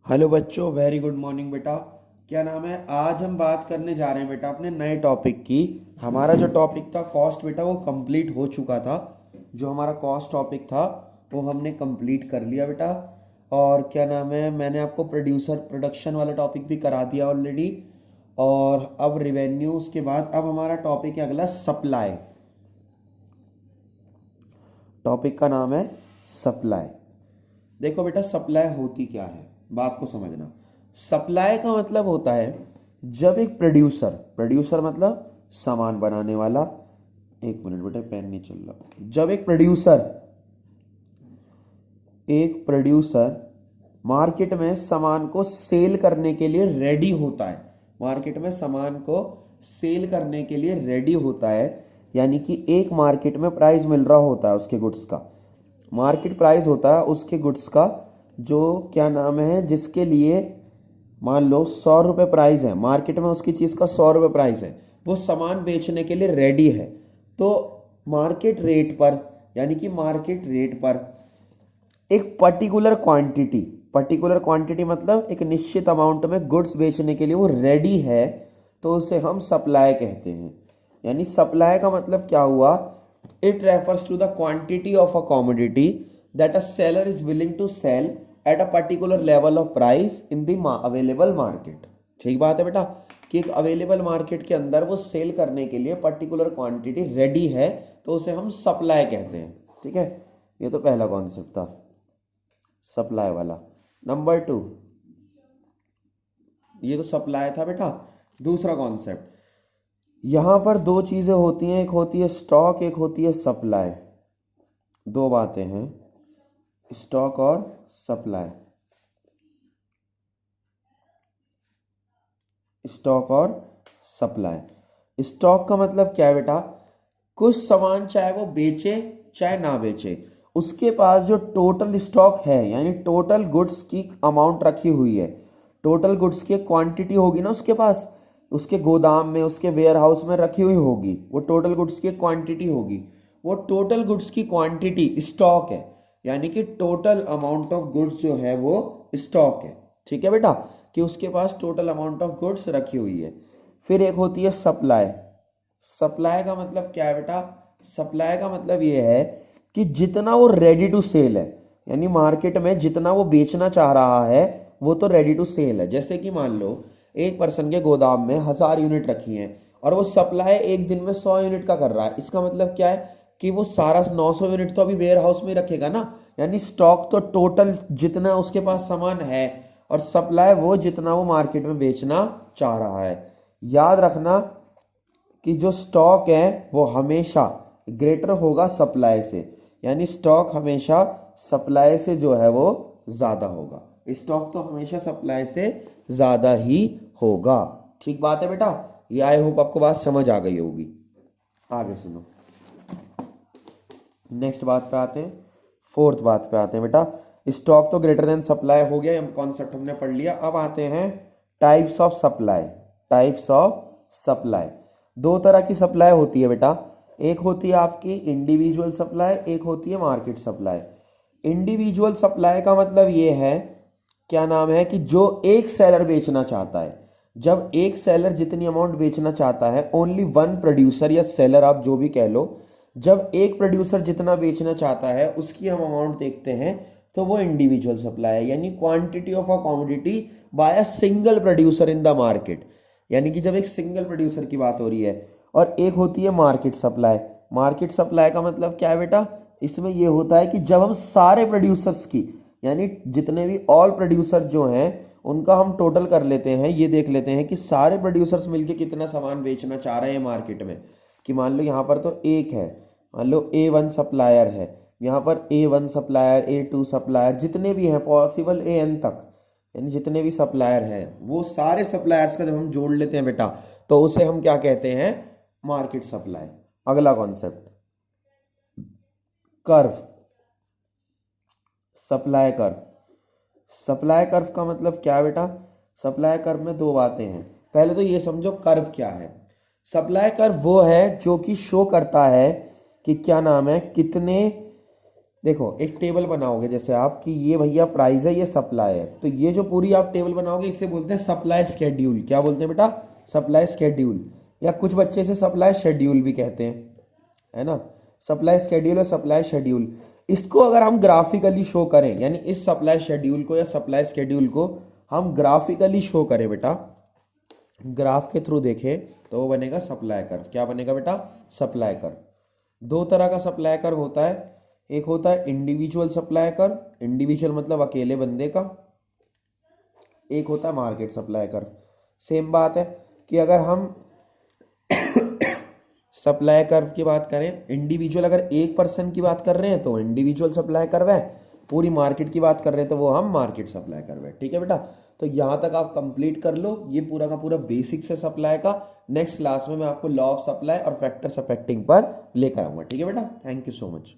Hello बच्चों, very good morning बेटा। क्या नाम है? आज हम बात करने जा रहे हैं बेटा अपने नए टॉपिक की। हमारा जो टॉपिक था कॉस्ट बेटा, वो कंप्लीट हो चुका था। जो हमारा कॉस्ट टॉपिक था वो हमने कंप्लीट कर लिया बेटा। और क्या नाम है, मैंने आपको प्रोडक्शन वाला टॉपिक भी करा दिया ऑलरेडी। और अब रिवेन्यूज के बाद अब हमारा टॉपिक है अगला सप्लाई। टॉपिक का नाम है सप्लाई। देखो बेटा, सप्लाई होती क्या है, बात को समझना। सप्लाई का मतलब होता है जब एक प्रोड्यूसर प्रोड्यूसर मतलब सामान बनाने वाला। एक मिनट बेटा, पेन नहीं चल रहा। जब एक प्रोड्यूसर मार्केट में सामान को सेल करने के लिए रेडी होता है, मार्केट में सामान को सेल करने के लिए रेडी होता है, यानी कि एक मार्केट में प्राइस मिल रहा होता है उसके गुड्स का। मार्केट प्राइस होता है उसके गुड्स का, जो क्या नाम है, जिसके लिए मान लो 100 रुपये प्राइस है, मार्केट में उसकी चीज़ का 100 रुपये प्राइस है, वो सामान बेचने के लिए रेडी है। तो मार्केट रेट पर, यानी कि मार्केट रेट पर एक पर्टिकुलर क्वांटिटी मतलब एक निश्चित अमाउंट में गुड्स बेचने के लिए वो रेडी है, तो उसे हम सप्लाई कहते हैं। यानी सप्लाई का मतलब क्या हुआ? It refers to the quantity of a commodity that a seller is willing to sell at a particular level of price in the available market. ठीक बात है बेटा, कि एक अवेलेबल मार्केट के अंदर वो सेल करने के लिए पर्टिकुलर क्वांटिटी रेडी है, तो उसे हम सप्लाई कहते हैं। ठीक है, ये तो पहला कॉन्सेप्ट था सप्लाई वाला। नंबर 2, ये तो सप्लाई था बेटा। दूसरा कॉन्सेप्ट, यहां पर दो चीजें होती हैं, एक होती है स्टॉक, एक होती है सप्लाई। दो बातें हैं, स्टॉक और सप्लाई। स्टॉक और सप्लाई। स्टॉक का मतलब क्या है बेटा? कुछ सामान चाहे वो बेचे चाहे ना बेचे, उसके पास जो टोटल स्टॉक है, यानी टोटल गुड्स की अमाउंट रखी हुई है, टोटल गुड्स की क्वांटिटी होगी ना उसके पास, उसके गोदाम में, उसके वेयर हाउस में रखी हुई होगी, वो टोटल गुड्स की क्वांटिटी होगी। वो टोटल गुड्स की क्वांटिटी स्टॉक है, यानी कि टोटल अमाउंट ऑफ गुड्स जो है वो स्टॉक है। ठीक है बेटा, कि उसके पास टोटल अमाउंट ऑफ गुड्स रखी हुई है। फिर एक होती है सप्लाई। सप्लाई का मतलब क्या है बेटा? सप्लाई का मतलब ये है कि जितना वो रेडी टू सेल है, यानी मार्केट में जितना वो बेचना चाह रहा है वो तो रेडी टू सेल है। जैसे कि मान लो एक पर्सन के गोदाम में 1000 यूनिट रखी हैं और वो सप्लाई एक दिन में 100 यूनिट का कर रहा है। इसका मतलब क्या है कि वो सारा 900 यूनिट तो अभी वेयर हाउस में रखेगा ना। यानी स्टॉक तो टोटल जितना उसके पास सामान है, और सप्लाई वो जितना वो मार्केट में बेचना चाह रहा है। याद रखना कि जो स्टॉक है वो हमेशा ग्रेटर होगा सप्लाई से, यानी स्टॉक हमेशा सप्लाई से जो है वो ज्यादा होगा। स्टॉक तो हमेशा सप्लाई से ज्यादा ही होगा। ठीक बात है बेटा, ये आई होप आपको बात समझ आ गई होगी। आगे सुनो, नेक्स्ट बात पे आते हैं, फोर्थ बात पे आते हैं बेटा। स्टॉक तो ग्रेटर देन सप्लाई हो गया, कॉन्सेप्ट हमने पढ़ लिया। अब आते हैं types of supply. Types of supply, दो तरह की सप्लाई होती है बेटा। एक होती है आपकी इंडिविजुअल सप्लाई, एक होती है मार्केट सप्लाई। इंडिविजुअल सप्लाई का मतलब ये है, क्या नाम है, कि जो एक सेलर बेचना चाहता है, जब एक सेलर जितनी अमाउंट बेचना चाहता है, ओनली वन प्रोड्यूसर या सेलर आप जो भी कह लो, जब एक प्रोड्यूसर जितना बेचना चाहता है उसकी हम अमाउंट देखते हैं, तो वो इंडिविजुअल सप्लाई है। यानी quantity of a commodity by a single producer in the market, यानी कि जब एक सिंगल प्रोड्यूसर की बात हो रही है। और एक होती है मार्केट सप्लाई। मार्केट सप्लाई का मतलब क्या है बेटा? इसमें यह होता है कि जब हम सारे प्रोड्यूसर्स की, यानी जितने भी ऑल प्रोड्यूसर जो हैं उनका हम टोटल कर लेते हैं, ये देख लेते हैं कि सारे प्रोड्यूसर्स मिलके कितना सामान बेचना चाह रहे हैं मार्केट में। कि मान लो यहाँ पर तो एक है, मान लो A1 सप्लायर है, यहाँ पर A1 सप्लायर, A2 सप्लायर, जितने भी हैं पॉसिबल AN तक, यानी जितने भी सप्लायर हैं, वो सारे सप्लायर्स का जब हम जोड़ लेते हैं बेटा, तो उसे हम क्या कहते हैं? Market supply. अगला concept, curve. Supply curve. Supply curve का मतलब क्या है बेटा? सप्लाई कर्व में दो बातें हैं। पहले तो ये समझो कर्व क्या है। सप्लाई कर्व वो है जो कि शो करता है कि क्या नाम है, कितने देखो एक टेबल बनाओगे जैसे आप कि ये भैया प्राइस है, ये सप्लाई है, तो ये जो पूरी आप टेबल बनाओगे इसे बोलते हैं सप्लाई स्केड्यूल। क्या बोलते हैं बेटा? सप्लाई स्केड्यूल, या कुछ बच्चे इसे सप्लाई शेड्यूल भी कहते हैं, है ना। सप्लाई स्केड्यूल और सप्लाई शेड्यूल, इसको अगर हम ग्राफिकली शो करें, यानी इस सप्लाई शेड्यूल को या सप्लाई स्केड्यूल को हम ग्राफिकली शो करें बेटा, ग्राफ के थ्रू देखें, तो वो बनेगा सप्लाई कर्व। क्या बनेगा बेटा? Supply curve. दो तरह का सप्लाई कर्व होता है, एक होता है इंडिविजुअल सप्लाई कर्व, इंडिविजुअल मतलब अकेले बंदे का, एक होता है मार्केट सप्लाई कर्व। सेम बात है कि अगर हम सप्लाई कर्व की बात करें, इंडिविजुअल अगर एक पर्सन की बात कर रहे हैं तो इंडिविजुअल सप्लाई कर्व है, पूरी मार्केट की बात कर रहे हैं तो वो हम मार्केट सप्लाई कर्व है। ठीक है बेटा, तो यहाँ तक आप कंप्लीट कर लो ये पूरा का पूरा बेसिक्स है सप्लाई का। नेक्स्ट क्लास में मैं आपको लॉ ऑफ सप्लाई और फैक्टर्स अफेक्टिंग पर लेकर आऊंगा। ठीक है बेटा, थैंक यू सो मच।